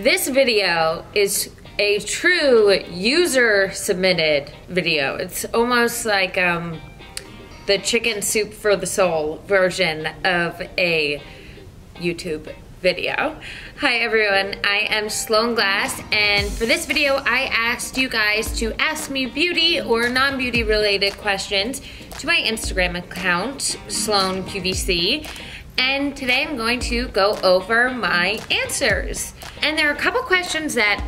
This video is a true user-submitted video. It's almost like the chicken soup for the soul version of a YouTube video. Hi everyone, I am Sloane Glass, and for this video I asked you guys to ask me beauty or non-beauty related questions to my Instagram account, Sloane QVC, and today I'm going to go over my answers. And there are a couple questions that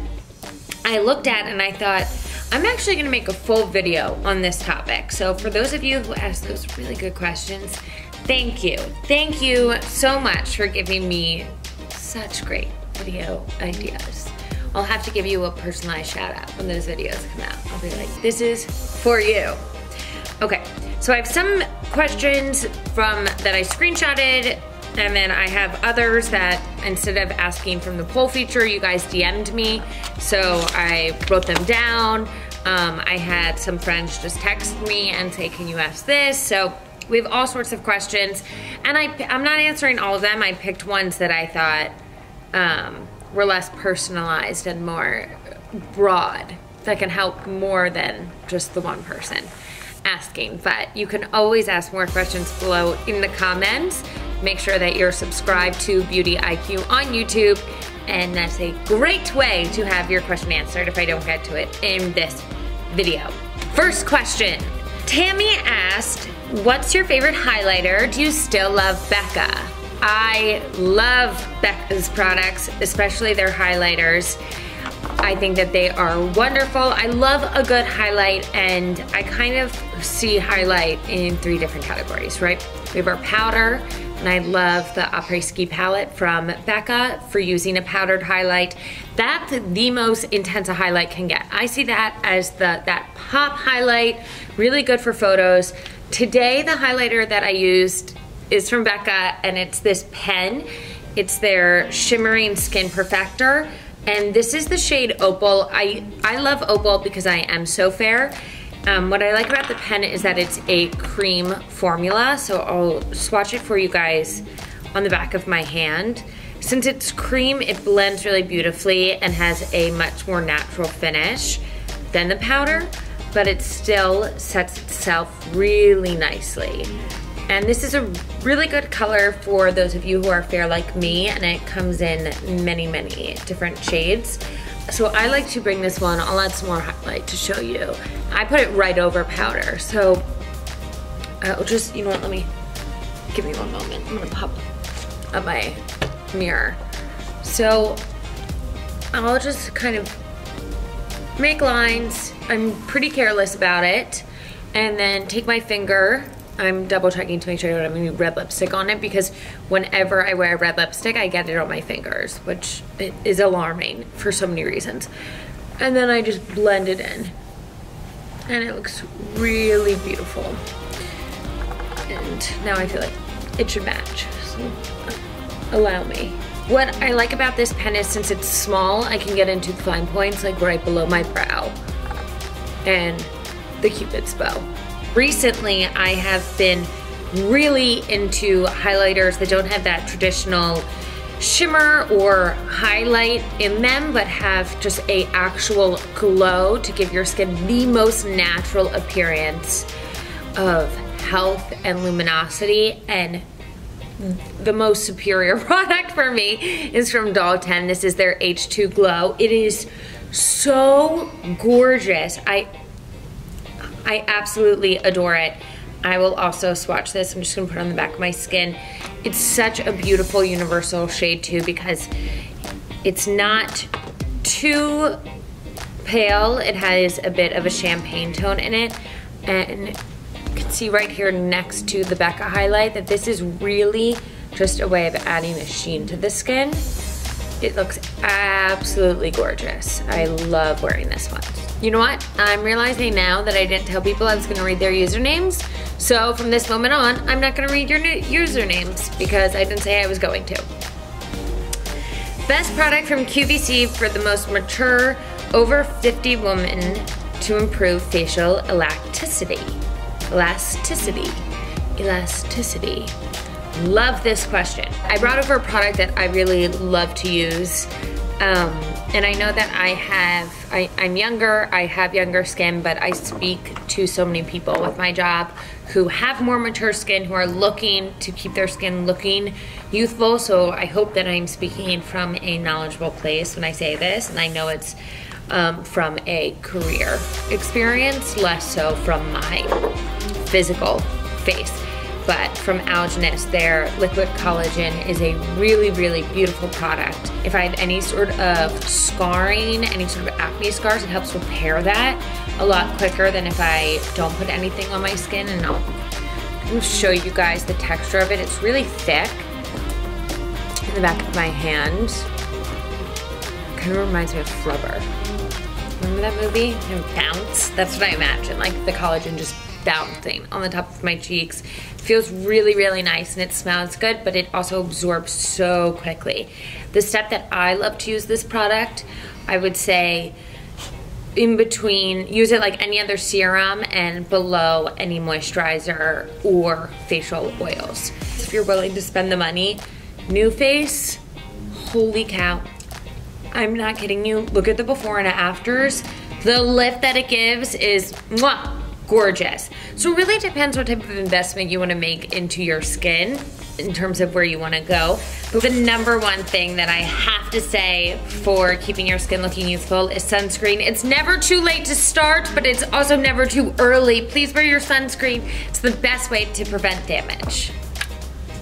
I looked at and I thought, I'm actually gonna make a full video on this topic. So for those of you who asked those really good questions, thank you. Thank you so much for giving me such great video ideas. I'll have to give you a personalized shout out when those videos come out. I'll be like, this is for you. Okay, so I have some questions that I screenshotted, and then I have others that instead of asking from the poll feature, you guys DM'd me, so I wrote them down. I had some friends just text me and say, can you ask this? So we have all sorts of questions, and I'm not answering all of them. I picked ones that I thought were less personalized and more broad, that can help more than just the one person asking. But you can always ask more questions below in the comments. Make sure that you're subscribed to Beauty IQ on YouTube, and that's a great way to have your question answered if I don't get to it in this video. First question, Tammy asked, what's your favorite highlighter? Do you still love Becca? I love Becca's products, especially their highlighters. I think that they are wonderful. I love a good highlight, and I kind of see highlight in 3 different categories, right? We have our powder, and I love the APRES palette from Becca for using a powdered highlight. That's the most intense a highlight can get. I see that as that pop highlight, really good for photos. Today, the highlighter that I used is from Becca, and it's this pen. It's their Shimmering Skin Perfector, and this is the shade Opal. I love Opal because I am so fair. What I like about the pen is that it's a cream formula, so I'll swatch it for you guys on the back of my hand. Since it's cream, it blends really beautifully and has a much more natural finish than the powder, but it still sets itself really nicely. And this is a really good color for those of you who are fair like me, and it comes in many, many different shades. So I like to bring this one, I'll add some more highlight to show you. I put it right over powder, so I'll just, you know what, give me one moment. I'm gonna pop up my mirror. So I'll just kind of make lines. I'm pretty careless about it. And then take my finger, I'm double checking to make sure I don't have any red lipstick on it, because whenever I wear red lipstick, I get it on my fingers, which is alarming for so many reasons. And then I just blend it in, and it looks really beautiful. And now I feel like it should match, so allow me. What I like about this pen is since it's small, I can get into the fine points like right below my brow and the Cupid's bow. Recently, I have been really into highlighters that don't have that traditional shimmer or highlight in them, but have just a actual glow to give your skin the most natural appearance of health and luminosity. And the most superior product for me is from Doll 10. This is their H2 Glow. It is so gorgeous. I absolutely adore it. I will also swatch this. I'm just gonna put it on the back of my skin. It's such a beautiful universal shade too, because it's not too pale. It has a bit of a champagne tone in it. And you can see right here next to the Becca highlight that this is really just a way of adding a sheen to the skin. It looks absolutely gorgeous. I love wearing this one. You know what? I'm realizing now that I didn't tell people I was gonna read their usernames. So from this moment on, I'm not gonna read your usernames because I didn't say I was going to. Best product from QVC for the most mature, over 50 woman to improve facial elasticity. Elasticity. Love this question. I brought over a product that I really love to use And I know that I'm younger, I have younger skin, but I speak to so many people with my job who have more mature skin, who are looking to keep their skin looking youthful. So I hope that I'm speaking from a knowledgeable place when I say this, and I know it's from a career experience, less so from my physical face. But from Algenist, their liquid collagen is a really, really beautiful product. If I have any sort of scarring, any sort of acne scars, it helps repair that a lot quicker than if I don't put anything on my skin. And I'll show you guys the texture of it. It's really thick in the back of my hand. Kind of reminds me of Flubber. Remember that movie? Bounce? That's what I imagine, like the collagen just bouncing on the top of my cheeks. It feels really, really nice, and it smells good, but it also absorbs so quickly. The step that I love to use this product, I would say in between, use it like any other serum and below any moisturizer or facial oils. If you're willing to spend the money, NuFace, holy cow. I'm not kidding you. Look at the before and afters. The lift that it gives is mwah, gorgeous. So it really depends what type of investment you want to make into your skin in terms of where you want to go. But the number one thing that I have to say for keeping your skin looking youthful is sunscreen. It's never too late to start, but it's also never too early. Please wear your sunscreen. It's the best way to prevent damage.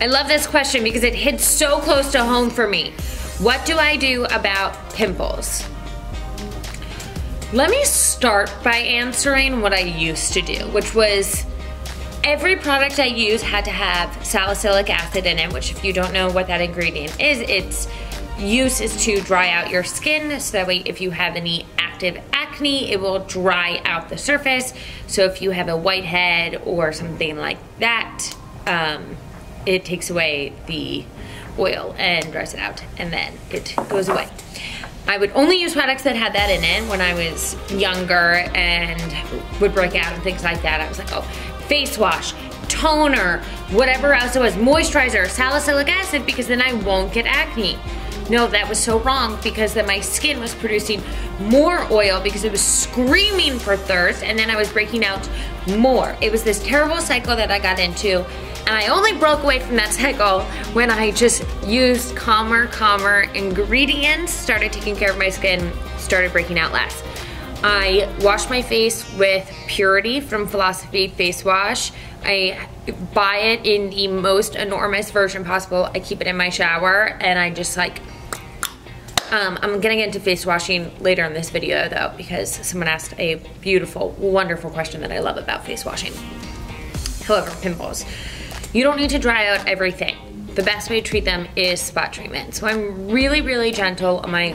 I love this question because it hits so close to home for me. What do I do about pimples? Let me start by answering what I used to do, which was every product I used had to have salicylic acid in it, which if you don't know what that ingredient is, its use is to dry out your skin, so that way if you have any active acne, it will dry out the surface. So if you have a whitehead or something like that, it takes away the oil and dries it out, and then it goes away. I would only use products that had that in it when I was younger and would break out and things like that. I was like, oh, face wash, toner, whatever else it was, moisturizer, salicylic acid, because then I won't get acne. No, that was so wrong, because then my skin was producing more oil because it was screaming for thirst, and then I was breaking out more. It was this terrible cycle that I got into. And I only broke away from that cycle when I just used calmer ingredients, started taking care of my skin, started breaking out less. I wash my face with Purity from Philosophy Face Wash. I buy it in the most enormous version possible. I keep it in my shower, and I just like, I'm gonna get into face washing later in this video though, because someone asked a beautiful, wonderful question that I love about face washing. However, pimples. You don't need to dry out everything. The best way to treat them is spot treatment. So I'm really, really gentle on my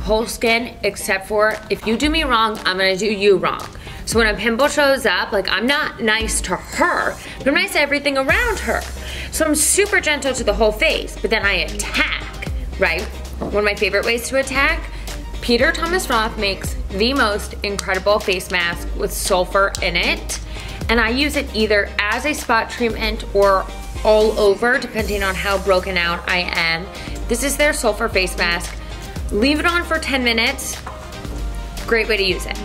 whole skin, except for if you do me wrong, I'm gonna do you wrong. So when a pimple shows up, like, I'm not nice to her, but I'm nice to everything around her. So I'm super gentle to the whole face, but then I attack, right? One of my favorite ways to attack, Peter Thomas Roth makes the most incredible face mask with sulfur in it. And I use it either as a spot treatment or all over, depending on how broken out I am. This is their sulfur face mask. Leave it on for 10 minutes. Great way to use it.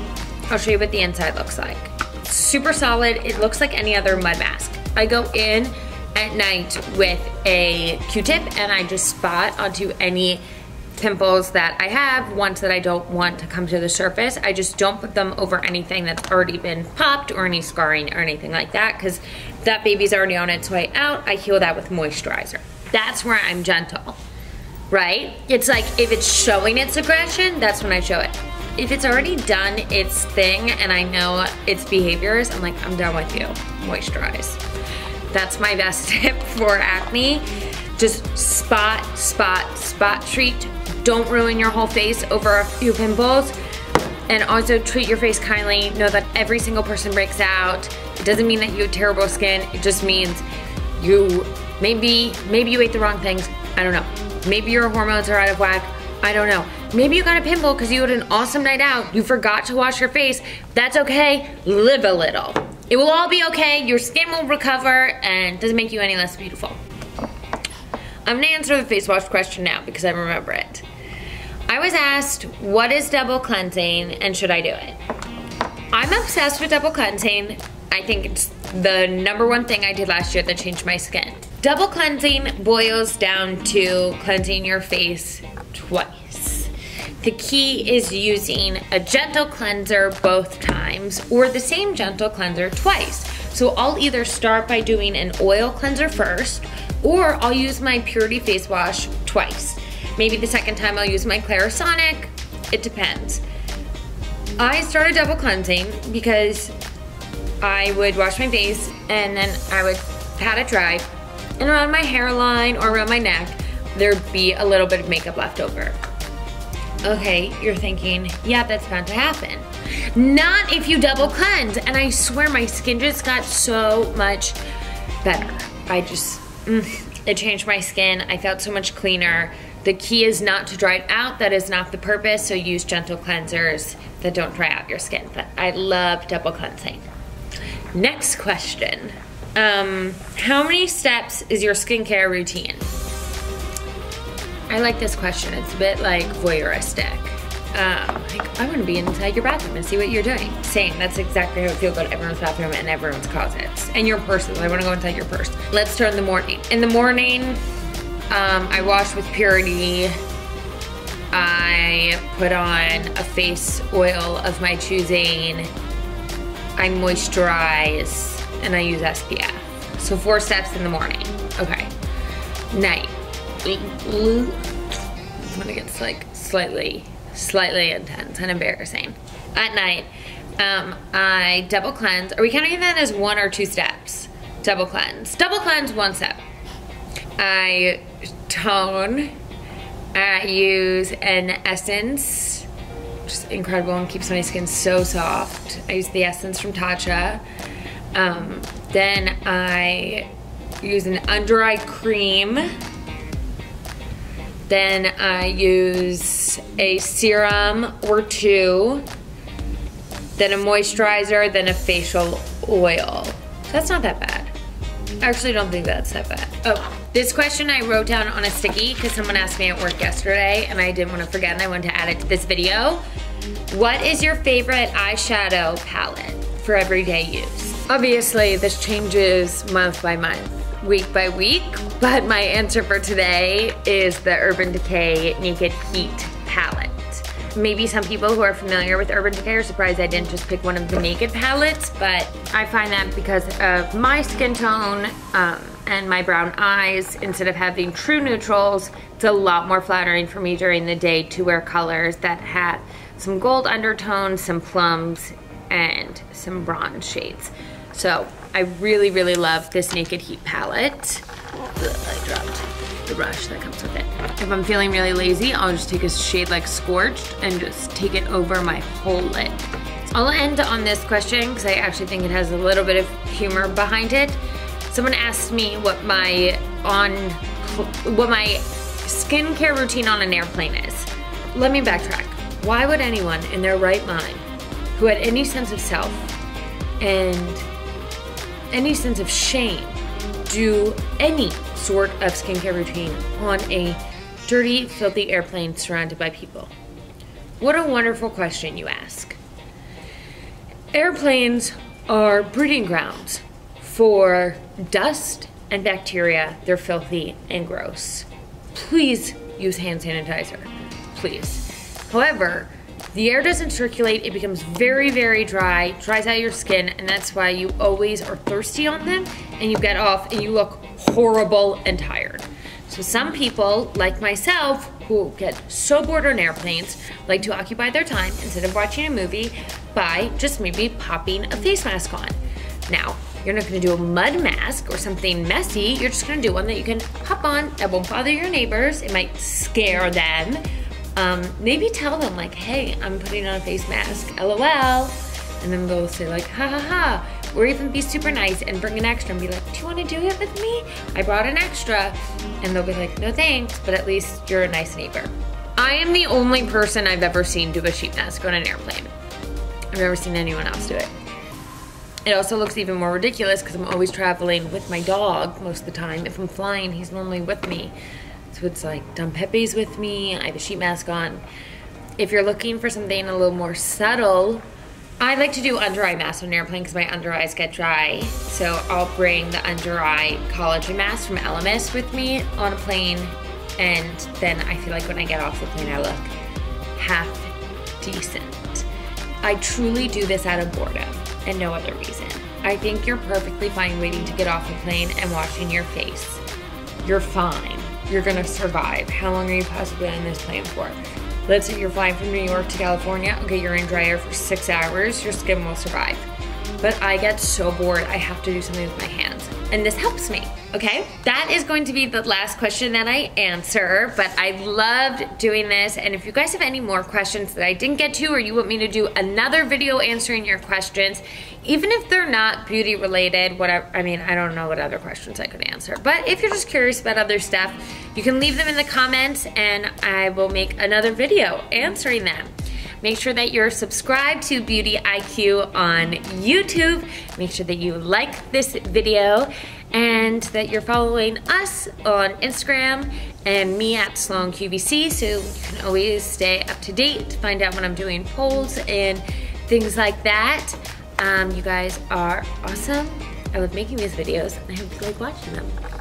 I'll show you what the inside looks like. Super solid. It looks like any other mud mask. I go in at night with a Q-tip and I just spot onto any pimples that I have, ones that I don't want to come to the surface. I just don't put them over anything that's already been popped or any scarring or anything like that, because that baby's already on its way out. I heal that with moisturizer. That's where I'm gentle, right? It's like if it's showing its aggression, that's when I show it. If it's already done its thing and I know its behaviors, I'm like, I'm done with you, moisturize. That's my best tip for acne. Just spot treat. Don't ruin your whole face over a few pimples. And also treat your face kindly. Know that every single person breaks out. It doesn't mean that you have terrible skin. It just means you, maybe you ate the wrong things. I don't know. Maybe your hormones are out of whack. I don't know. Maybe you got a pimple because you had an awesome night out. You forgot to wash your face. That's okay. Live a little. It will all be okay. Your skin will recover and it doesn't make you any less beautiful. I'm gonna answer the face wash question now because I remember it. I was asked, what is double cleansing and should I do it? I'm obsessed with double cleansing. I think it's the #1 thing I did last year that changed my skin. Double cleansing boils down to cleansing your face twice. The key is using a gentle cleanser both times or the same gentle cleanser twice. So I'll either start by doing an oil cleanser first, or I'll use my Purity face wash twice. Maybe the second time I'll use my Clarisonic. It depends. I started double cleansing because I would wash my face and then I would pat it dry, and around my hairline or around my neck, there'd be a little bit of makeup left over. Okay, you're thinking, yeah, that's bound to happen. Not if you double cleanse. And I swear my skin just got so much better. It changed my skin. I felt so much cleaner. The key is not to dry it out. That is not the purpose. So use gentle cleansers that don't dry out your skin. But I love double cleansing. Next question. How many steps is your skincare routine? I like this question. It's a bit like voyeuristic. Like, I want to be inside your bathroom and see what you're doing. Same, that's exactly how I feel about everyone's bathroom and everyone's closets. And your purses, I want to go inside your purse. Let's start in the morning. In the morning, I wash with Purity. I put on a face oil of my choosing. I moisturize, and I use SPF. So 4 steps in the morning. Okay. Night. When it gets like slightly intense and embarrassing. At night, I double cleanse. Are we counting that as 1 or 2 steps? Double cleanse. Double cleanse, 1 step. I tone. I use an essence. Just incredible and keeps my skin so soft. I use the essence from TATCHA. Then I use an under eye cream. Then I use a serum or 2, then a moisturizer, then a facial oil. That's not that bad. I actually don't think that's that bad. Oh, this question I wrote down on a sticky because someone asked me at work yesterday and I didn't want to forget and I wanted to add it to this video. What is your favorite eyeshadow palette for everyday use? Obviously, this changes month by month, week by week, but my answer for today is the Urban Decay Naked Heat palette. Maybe some people who are familiar with Urban Decay are surprised I didn't just pick one of the naked palettes, but I find that because of my skin tone and my brown eyes, instead of having true neutrals, it's a lot more flattering for me during the day to wear colors that have some gold undertones, some plums, and some bronze shades. So I really, really love this Naked Heat palette. I dropped the brush that comes with it. If I'm feeling really lazy, I'll just take a shade like Scorched and just take it over my whole lid. I'll end on this question because I actually think it has a little bit of humor behind it. Someone asked me what my skincare routine on an airplane is. Let me backtrack. Why would anyone in their right mind who had any sense of self and any sense of shame do any sort of skincare routine on a dirty, filthy airplane surrounded by people? What a wonderful question you ask. Airplanes are breeding grounds for dust and bacteria. They're filthy and gross. Please use hand sanitizer, please. However, the air doesn't circulate, it becomes very, very dry, dries out your skin, and that's why you always are thirsty on them, and you get off and you look horrible and tired. So some people, like myself, who get so bored on airplanes, like to occupy their time instead of watching a movie by just maybe popping a face mask on. Now, you're not gonna do a mud mask or something messy, you're just gonna do one that you can pop on, that won't bother your neighbors, it might scare them. Maybe tell them like, hey, I'm putting on a face mask, LOL. And then they'll say like, ha ha ha. Or even be super nice and bring an extra and be like, do you wanna do it with me? I brought an extra. And they'll be like, no thanks, but at least you're a nice neighbor. I am the only person I've ever seen do a sheet mask on an airplane. I've never seen anyone else do it. It also looks even more ridiculous because I'm always traveling with my dog most of the time. If I'm flying, he's normally with me. So it's like Don Pepe's with me. I have a sheet mask on. If you're looking for something a little more subtle, I like to do under eye masks on an airplane because my under eyes get dry. So I'll bring the under eye collagen mask from Elemis with me on a plane, and then I feel like when I get off the plane I look half decent. I truly do this out of boredom and no other reason. I think you're perfectly fine waiting to get off the plane and washing your face. You're fine. You're gonna survive. How long are you possibly on this plane for? Let's say you're flying from New York to California. Okay, you're in dry air for 6 hours. Your skin will survive. But I get so bored, I have to do something with my hands. And this helps me, okay? That is going to be the last question that I answer, but I loved doing this. And if you guys have any more questions that I didn't get to, or you want me to do another video answering your questions, even if they're not beauty related, whatever, I mean, I don't know what other questions I could answer. But if you're just curious about other stuff, you can leave them in the comments and I will make another video answering them. Make sure that you're subscribed to Beauty IQ on YouTube. Make sure that you like this video and that you're following us on Instagram and me at Sloane QVC, so you can always stay up to date, find out when I'm doing polls and things like that. You guys are awesome. I love making these videos and I hope you like watching them.